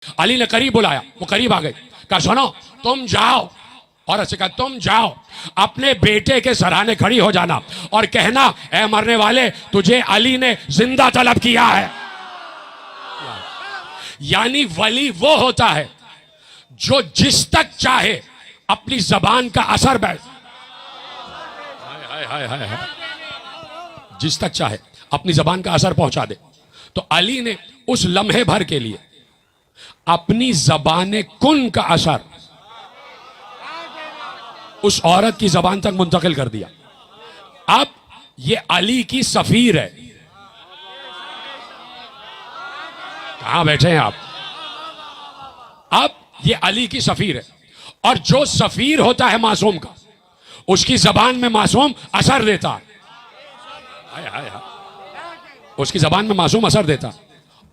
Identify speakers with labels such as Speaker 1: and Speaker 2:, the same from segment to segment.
Speaker 1: अली ने करीब बुलाया, वो करीब आ गए, कहा सुनो तुम जाओ, औरत से कहा तुम जाओ अपने बेटे के सराहने खड़ी हो जाना और कहना ऐ मरने वाले तुझे अली ने जिंदा तलब किया है। यानी वली वो होता है जो जिस तक चाहे अपनी जबान का असर बैठ, जिस तक चाहे अपनी जबान का असर पहुंचा दे। तो अली ने उस लम्हे भर के लिए अपनी जबान कुन का असर उस औरत की जबान तक मुंतकिल कर दिया। अब ये अली की सफीर है। कहां बैठे हैं आप? अब ये अली की सफीर है, और जो सफीर होता है मासूम का, उसकी जबान में मासूम असर देता है। उसकी जबान में मासूम असर देता।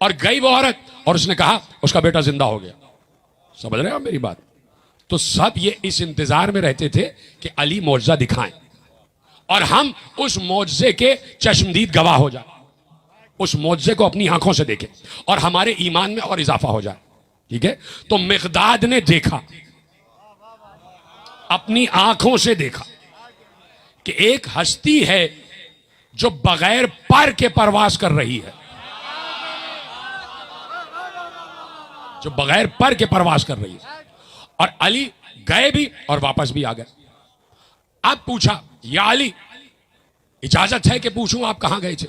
Speaker 1: और गई वो औरत और उसने कहा उसका बेटा जिंदा हो गया। समझ रहे हो मेरी बात? तो सब ये इस इंतजार में रहते थे कि अली मौजज़ा दिखाएं और हम उस मौजज़े के चश्मदीद गवाह हो जाए, उस मौजज़े को अपनी आंखों से देखें और हमारे ईमान में और इजाफा हो जाए। ठीक है? तो मिक़दाद ने देखा, अपनी आंखों से देखा कि एक हस्ती है जो बगैर पर के परवास कर रही है, जो बगैर पर के परवास कर रही है। और अली गए भी और वापस भी आ गए। अब पूछा या अली इजाजत है कि पूछूं आप कहां गए थे?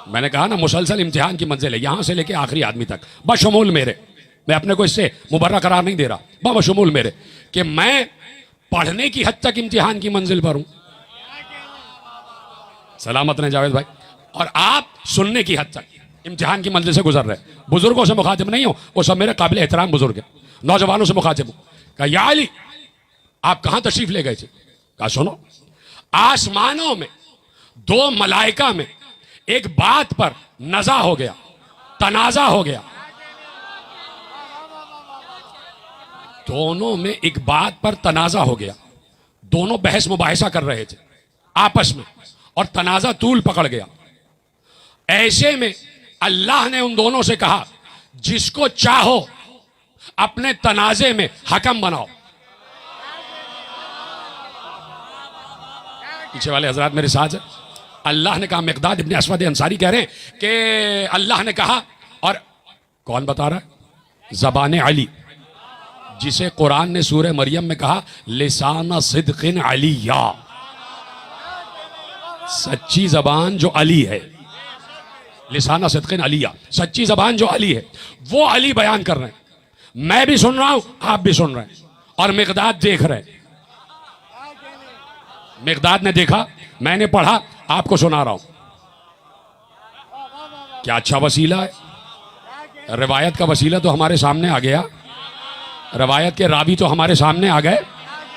Speaker 1: मैंने कहा ना मुसलसल इम्तिहान की मंजिल है, यहां से लेके आखिरी आदमी तक, बशमूल मेरे। मैं अपने को इससे मुबर्रा करार नहीं दे रहा, बशमूल मेरे कि मैं पढ़ने की हद तक इम्तिहान की मंजिल पर हूं, सलामत ने जावेद भाई, और आप सुनने की हद तक इम्तिहान की मंजिल से गुजर रहे। बुजुर्गों से मुखातिब नहीं हो, वो सब मेरे काबिल एहतराम बुजुर्ग हैं, नौजवानों से मुखातिब हूं। कहा या अली आप कहां तशरीफ ले गए थे? कहा सुनो, आसमानों में दो मलाइका में एक बात पर नजा हो गया, तनाजा हो गया। दोनों में एक बात पर तनाजा हो गया, दोनों बहस मुबाहिसा कर रहे थे आपस में और तनाजा तूल पकड़ गया। ऐसे में अल्लाह ने उन दोनों से कहा जिसको चाहो अपने तनाजे में हकम बनाओ। पीछे वाले हजरात मेरे साथ है। अल्लाह ने कहा, मिक़दाद इब्न अस्वद अंसारी कह रहे हैं कि अल्लाह ने कहा, और कौन बता रहा है? ज़बान अली, जिसे कुरान ने सूरह मरियम में कहा लिसान सिद्क़िन अलिया, सच्ची जबान जो अली है, लिसाना सिद्क़िन अलिया, सच्ची जबान जो अली है, वो अली बयान कर रहे हैं। मैं भी सुन रहा हूं, आप भी सुन रहे हैं, और मिक़दाद देख रहे हैं। मिक़दाद ने देखा, मैंने पढ़ा, आपको सुना रहा हूं। क्या अच्छा वसीला है। रिवायत का वसीला तो हमारे सामने आ गया, रिवायत के रावी तो हमारे सामने आ गए।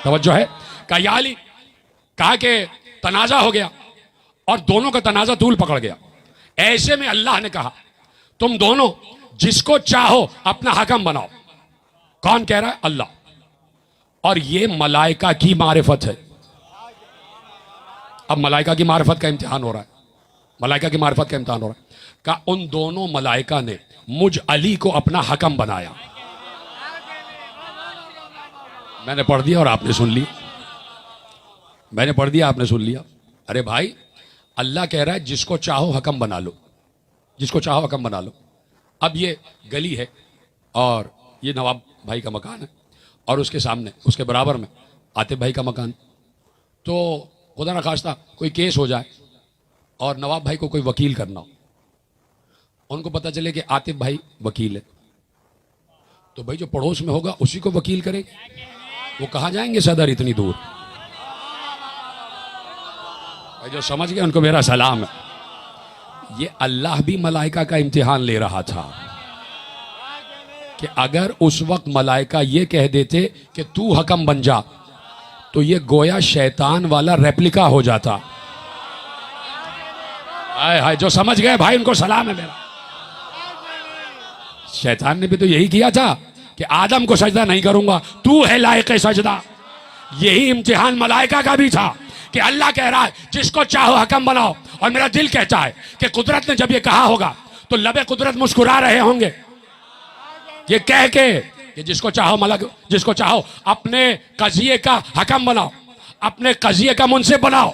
Speaker 1: तवज्जो है। कहा या अली, कहा कि तनाजा हो गया और दोनों का तनाजा तूल पकड़ गया। ऐसे में अल्लाह ने कहा तुम दोनों जिसको चाहो अपना हकम बनाओ। कौन कह रहा है? अल्लाह। और ये मलाइका की मारिफत है। अब मलाइका की मारिफत का इम्तिहान हो रहा है, मलाइका की मारिफत का इम्तिहान हो रहा है। कहा उन दोनों मलाइका ने मुझ अली को अपना हकम बनाया। मैंने पढ़ दिया और आपने सुन लिया, मैंने पढ़ दिया आपने सुन लिया। अरे भाई, अल्लाह कह रहा है जिसको चाहो हकम बना लो, जिसको चाहो हकम बना लो। अब ये गली है और ये नवाब भाई का मकान है, और उसके सामने उसके बराबर में आतिफ भाई का मकान। तो खुदा न खास्ता कोई केस हो जाए और नवाब भाई को कोई वकील करना हो, उनको पता चले कि आतिफ भाई वकील है, तो भाई जो पड़ोस में होगा उसी को वकील करेंगे। वो कहाँ जाएंगे सदर इतनी दूर? भाई जो समझ गए उनको मेरा सलाम है। ये अल्लाह भी मलाइका का इम्तिहान ले रहा था कि अगर उस वक्त मलाइका ये कह देते कि तू हकम बन जा, तो ये गोया शैतान वाला रेप्लिका हो जाता। हाय हाय, जो समझ गए भाई उनको सलाम है मेरा। शैतान ने भी तो यही किया था कि आदम को सजदा नहीं करूंगा, तू है लायक सजदा। यही इम्तिहान मलाइका का भी था कि अल्लाह कह रहा है जिसको चाहो हकम बनाओ, और मेरा दिल कहता है कि कुदरत ने जब ये कहा होगा तो लबे कुदरत मुस्कुरा रहे होंगे ये कह के कि जिसको चाहो मलक, जिसको चाहो अपने कजिए का हकम बनाओ, अपने कजिए का मुंसिफ बनाओ।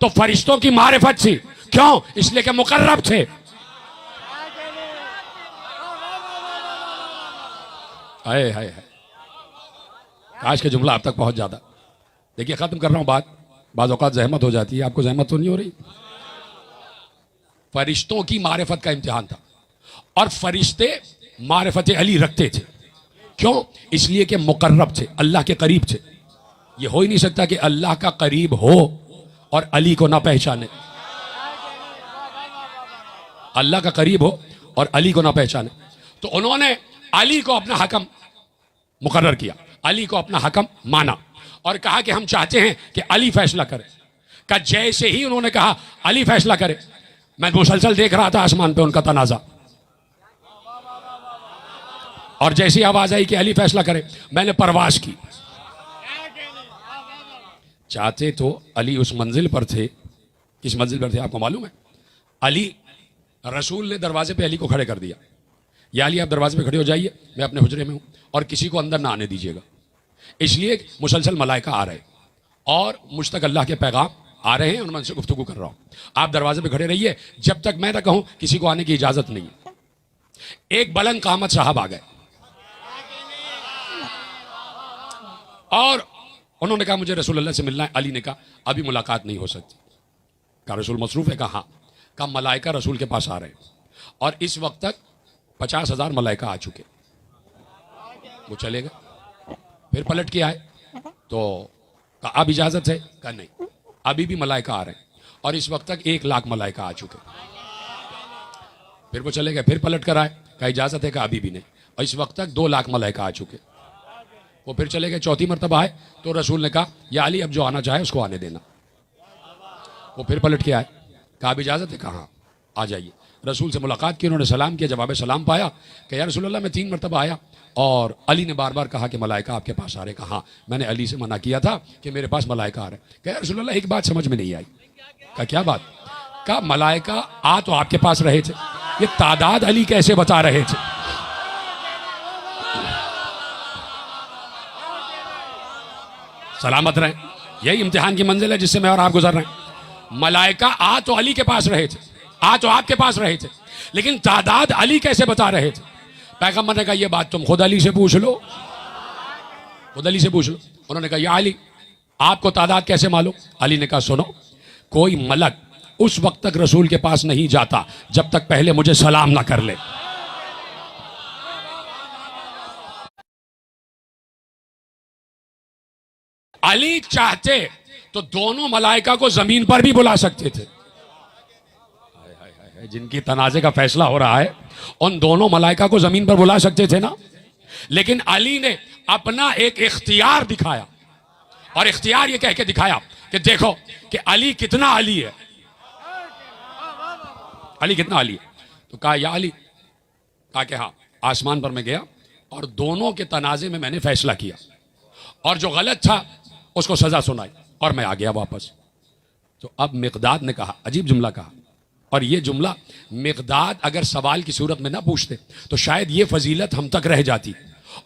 Speaker 1: तो फरिश्तों की मारिफत थी, क्यों? इसलिए कि मुकर्रब थे। हाय हाय हाय, काश के जुमला आप तक पहुंच जाता। देखिए खत्म कर रहा हूं बात, बाज़ औक़ात ज़हमत हो जाती है, आपको ज़हमत तो नहीं हो रही? फरिश्तों की मारिफत का इम्तिहान था और फरिश्ते मारिफत अली रखते थे, क्यों? इसलिए कि मुकर्रब थे, अल्लाह के करीब थे। ये हो ही नहीं सकता कि अल्लाह का करीब हो और अली को ना पहचाने, अल्लाह का करीब हो और अली को ना पहचाने। तो उन्होंने अली को अपना हकम मुकर्रर किया, अली को अपना हकम माना और कहा कि हम चाहते हैं कि अली फैसला करे। का जैसे ही उन्होंने कहा अली फैसला करे, मैं मुसलसल देख रहा था आसमान पे उनका तनाजा, और जैसी आवाज आई कि अली फैसला करे, मैंने परवाज की। चाहते तो अली उस मंजिल पर थे, किस मंजिल पर थे आपको मालूम है? अली, रसूल ने दरवाजे पे अली को खड़े कर दिया, या अली आप दरवाजे पे खड़े हो जाइए, मैं अपने हुजरे में हूं और किसी को अंदर ना आने दीजिएगा। इसलिए मुसलसल मलाइका आ रहे और मुझ तक अल्लाह के पैगाम आ रहे हैं और मैं उनसे गुफ्तगू कर रहा हूं। आप दरवाजे पे खड़े रहिए जब तक मैं ना कहूं किसी को आने की इजाजत नहीं है। एक बुलंद कामत साहब आ गए और उन्होंने कहा मुझे रसूलुल्लाह से मिलना है। अली ने कहा अभी मुलाकात नहीं हो सकती। कहा रसूल मसरूफ है? कहा हाँ। कहा मलाइका रसूल के पास आ रहे हैं और इस वक्त तक 50,000 मलाइका आ चुके। वो चले गए, फिर पलट के आए तो कहा अब इजाजत है? कहा नहीं, अभी भी मलाइका आ रहे हैं और इस वक्त तक 1,00,000 मलाइका आ चुके। फिर वो चले गए, फिर पलट कर आए, कहा इजाजत है? कहा अभी भी नहीं, और इस वक्त तक 2,00,000 मलाइका आ चुके। वो फिर चले गए, चौथी मरतबा आए तो रसूल ने कहा या अली अब जो आना चाहे उसको आने देना। वो फिर पलट के आए, कहा अब इजाजत है? कहा हाँ, आ जाइए। रसूल से मुलाकात की, उन्होंने सलाम किया, जवाब सलाम पाया। कि या रसूलल्लाह मैं 3 मरतबा आया और अली ने बार बार कहा कि मलाइका आपके पास आ रहे। कहा हाँ, मैंने अली से मना किया था कि मेरे पास मलाइका आ रहे। कहा रसूलल्लाह एक बात समझ में नहीं आई। कहा क्या बात? कहा मलाइका आ तो आपके पास रहे थे, ये तादाद अली कैसे बता रहे थे? सलामत रहे, यही इम्तिहान की मंजिल है जिससे मैं और आप गुजर रहे हैं। मलाइका आ तो अली के पास रहे थे, आ तो आपके पास रहे थे, लेकिन तादाद अली कैसे बता रहे थे? पैगंबर ने कहा यह बात तुम खुद अली से पूछ लो, खुद अली से पूछ लो। उन्होंने कहा या अली आपको तादाद कैसे मालूम? अली ने कहा सुनो, कोई मलक उस वक्त तक रसूल के पास नहीं जाता जब तक पहले मुझे सलाम ना कर ले। अली चाहते तो दोनों मलाइका को जमीन पर भी बुला सकते थे। जिनकी तनाजे का फैसला हो रहा है उन दोनों मलाइका को जमीन पर बुला सकते थे ना, लेकिन अली ने अपना एक इख्तियार दिखाया और इख्तियार ये कह के दिखाया कि देखो कि अली कितना अली है, अली कितना अली है। तो कहा या अली, कहा कि हाँ। आसमान पर मैं गया और दोनों के तनाजे में मैंने फैसला किया और जो गलत था उसको सजा सुनाई और मैं आ गया वापस। तो अब मिक़दाद ने कहा, अजीब जुमला कहा, और ये जुमला मिक़दाद अगर सवाल की सूरत में ना पूछते तो शायद ये फजीलत हम तक रह जाती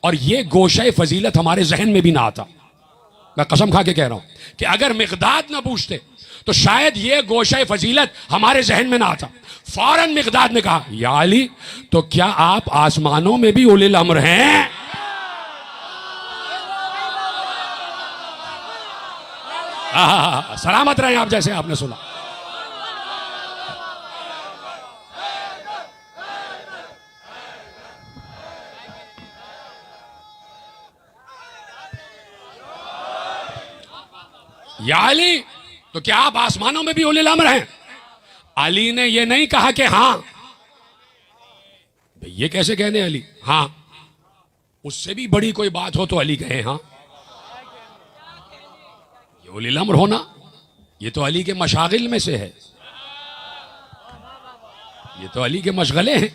Speaker 1: और ये गोशे फजीलत हमारे जहन में भी ना आता। मैं कसम खा के कह रहा हूं कि अगर मिक़दाद ना पूछते तो शायद ये गोशे फजीलत हमारे जहन में ना आता। फौरन मिक़दाद ने कहा या अली, तो क्या आप आसमानों में भी उलिल अम्र हैं? सलामत रहे आप, जैसे आपने सुना। या अली, तो क्या आप आसमानों में भी उलिल अम्र हैं? अली ने यह नहीं कहा कि हाँ। ये कैसे कहने अली हाँ? उससे भी बड़ी कोई बात हो तो अली कहे हाँ। ये उलिल अम्र होना ये तो अली के मशागिल में से है, ये तो अली के मशगले हैं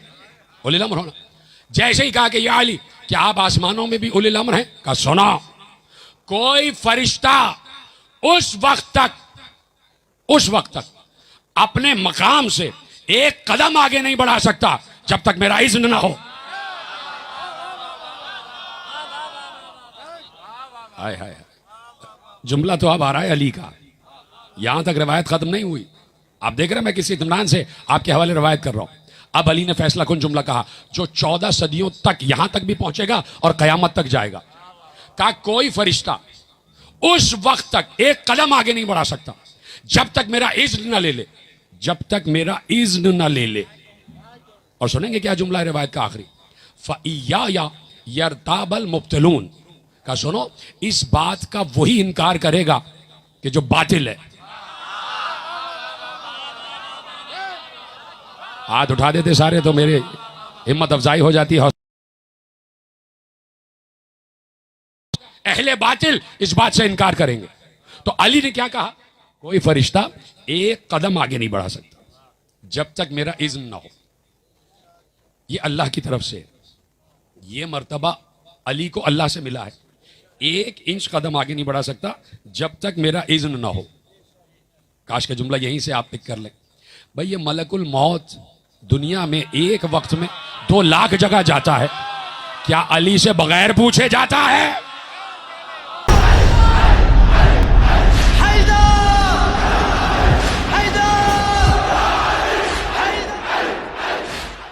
Speaker 1: उलिल अम्र होना। जैसे ही कहा कि या अली, क्या आप आसमानों में भी उलिल अम्र हैं? कहा सुना, कोई फरिश्ता उस वक्त तक अपने मकाम से एक कदम आगे नहीं बढ़ा सकता जब तक मेरा इज़्न ना हो। हाय हाय हाय। जुमला तो अब आ रहा है अली का, यहां तक रिवायत खत्म नहीं हुई। आप देख रहे हैं मैं किसी इत्मीनान से आपके हवाले रिवायत कर रहा हूं। अब अली ने फैसला कुन जुमला कहा जो 14 सदियों तक यहां तक भी पहुंचेगा और कयामत तक जाएगा। कहा कोई फरिश्ता उस वक्त तक एक कदम आगे नहीं बढ़ा सकता जब तक मेरा इज्न न ले ले, जब तक मेरा इज्न न ले ले। और सुनेंगे क्या जुमला है रिवायत का आखिरी, फ़इय्या यरताबल मुब्तिलून का सुनो, इस बात का वही इनकार करेगा कि जो बातिल है। हाथ उठा देते सारे तो मेरे हिम्मत अफजाई हो जाती है। अहले बातिल इस बात से इनकार करेंगे। तो अली ने क्या कहा, कोई फरिश्ता एक कदम आगे नहीं बढ़ा सकता जब तक मेरा इज़्न ना हो। ये अल्लाह की तरफ से, ये मर्तबा अली को अल्लाह से मिला है। 1 इंच कदम आगे नहीं बढ़ा सकता जब तक मेरा इज़्न ना हो। काश का जुमला यहीं से आप पिक कर लें। भाई ये मलकुल मौत दुनिया में एक वक्त में 2 लाख जगह जाता है, क्या अली से बगैर पूछे जाता है?